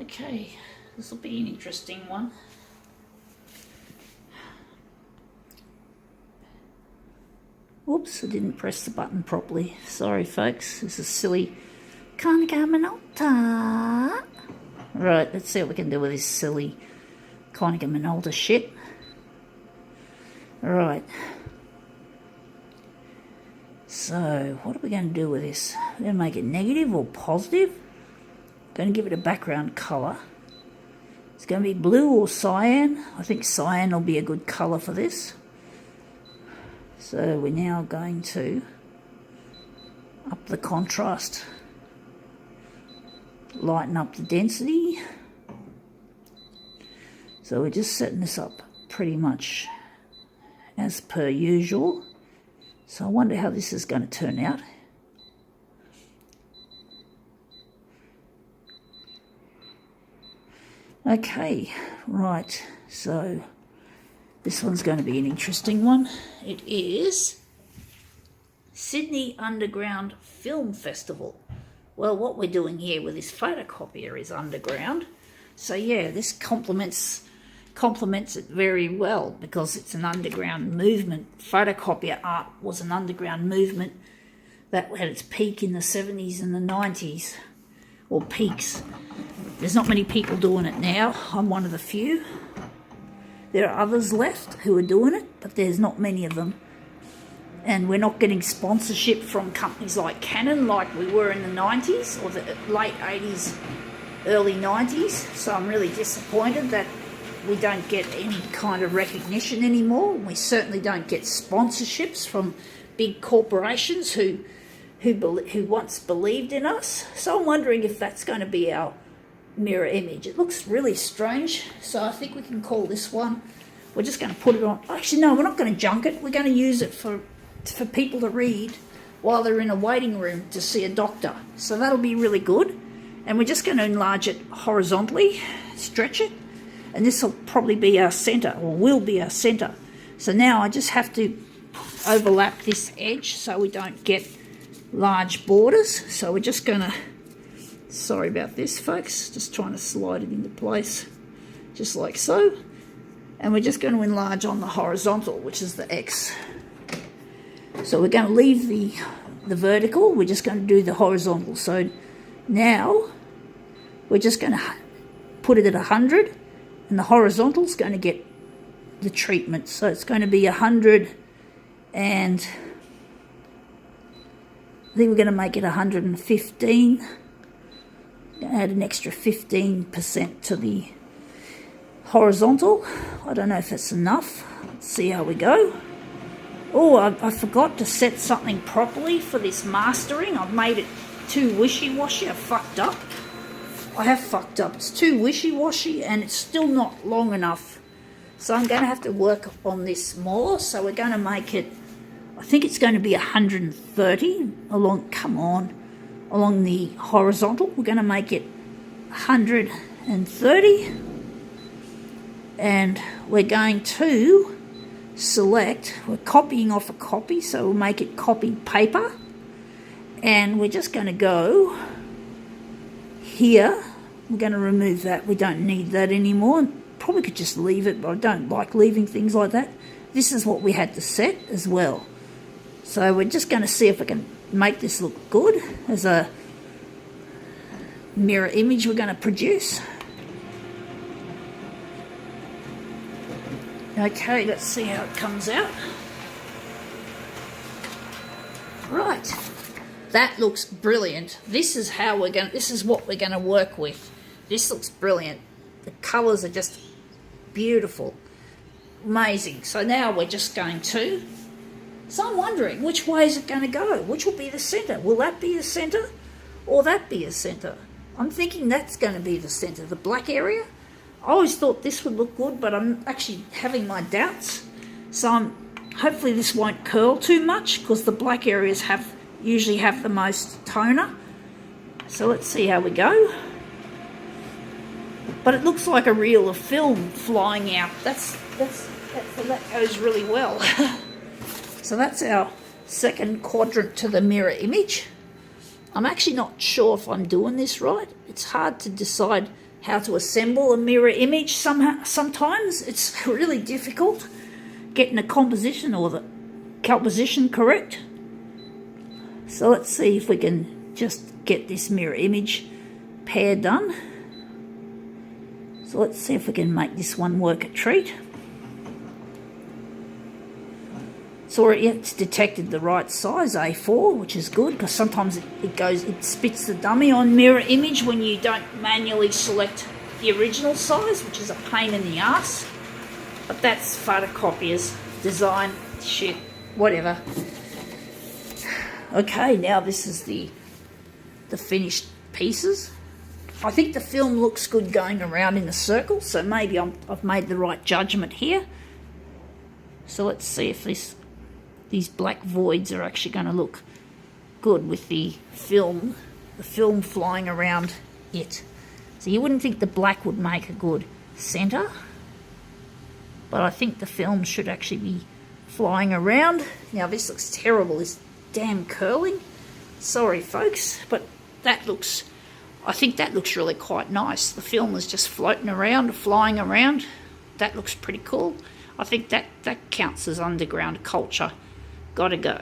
Okay, this will be an interesting one. Whoops, I didn't press the button properly. Sorry, folks. This is silly. Konica Minolta. Right, let's see what we can do with this silly Konica Minolta shit. Right. So, what are we going to do with this? We're going to make it negative or positive. Going to give it a background colour. It's going to be blue or cyan. I think cyan will be a good colour for this. So we're now going to up the contrast, lighten up the density. So we're just setting this up pretty much as per usual. So I wonder how this is going to turn out. Okay, right, so this one's going to be an interesting one. It is Sydney Underground Film Festival. Well, what we're doing here with this photocopier is underground. So yeah, this complements it very well because it's an underground movement. Photocopier art was an underground movement that had its peak in the 70s and the 90s, or peaks. There's not many people doing it now. I'm one of the few. There are others left who are doing it, but there's not many of them. And we're not getting sponsorship from companies like Canon like we were in the 90s or the late 80s, early 90s. So I'm really disappointed that we don't get any kind of recognition anymore. We certainly don't get sponsorships from big corporations who once believed in us. So I'm wondering if that's going to be our mirror image. It looks really strange, so I think we can call this one, we're just going to put it on, actually no, we're not going to junk it, we're going to use it for people to read while they're in a waiting room to see a doctor. So that'll be really good. And we're just going to enlarge it horizontally, stretch it, and this will probably be our center, or will be our center. So now I just have to overlap this edge so we don't get large borders. So we're just going to, sorry about this folks, just trying to slide it into place just like so, and we're just going to enlarge on the horizontal, which is the X. So we're going to leave the vertical, we're just going to do the horizontal. So now we're just going to put it at 100, and the horizontal is going to get the treatment. So it's going to be 100, and I think we're going to make it 115. Add an extra 15% to the horizontal. I don't know if it's enough. Let's see how we go. Oh, I forgot to set something properly for this mastering. I've made it too wishy-washy. I have fucked up. It's too wishy-washy and it's still not long enough. So I'm going to have to work on this more. So we're going to make it, I think it's going to be 130 along the horizontal. We're going to make it 130, and we're going to select, we're copying off a copy, so we'll make it copy paper, and we're just going to go here. We're going to remove that. We don't need that anymore. Probably could just leave it, but I don't like leaving things like that. This is what we had to set as well. So we're just going to see if we can make this look good as a mirror image we're going to produce. Okay, let's see how it comes out. Right, that looks brilliant. This is what we're going to work with. This looks brilliant. The colours are just beautiful, amazing. So now we're just going to, so I'm wondering, which way is it going to go? Which will be the centre? Will that be the centre or that be a centre? I'm thinking that's going to be the centre, the black area. I always thought this would look good, but I'm actually having my doubts. So hopefully this won't curl too much because the black areas usually have the most toner. So let's see how we go. But it looks like a reel of film flying out. That goes really well. So that's our second quadrant to the mirror image. I'm actually not sure if I'm doing this right. It's hard to decide how to assemble a mirror image. Sometimes it's really difficult getting the composition or the composition correct. So let's see if we can just get this mirror image pair done. So let's see if we can make this one work a treat. It's detected the right size, A4, which is good, because sometimes it spits the dummy on mirror image when you don't manually select the original size, which is a pain in the ass. But that's photocopiers, design, shit, whatever. Okay, now this is the finished pieces. I think the film looks good going around in a circle, so maybe I've made the right judgment here. So let's see if these black voids are actually going to look good with the film flying around it. So you wouldn't think the black would make a good centre, but I think the film should actually be flying around. Now this looks terrible, this damn curling. Sorry folks, but I think that looks really quite nice. The film is just floating around, flying around. That looks pretty cool. I think that counts as underground culture. Gotta go.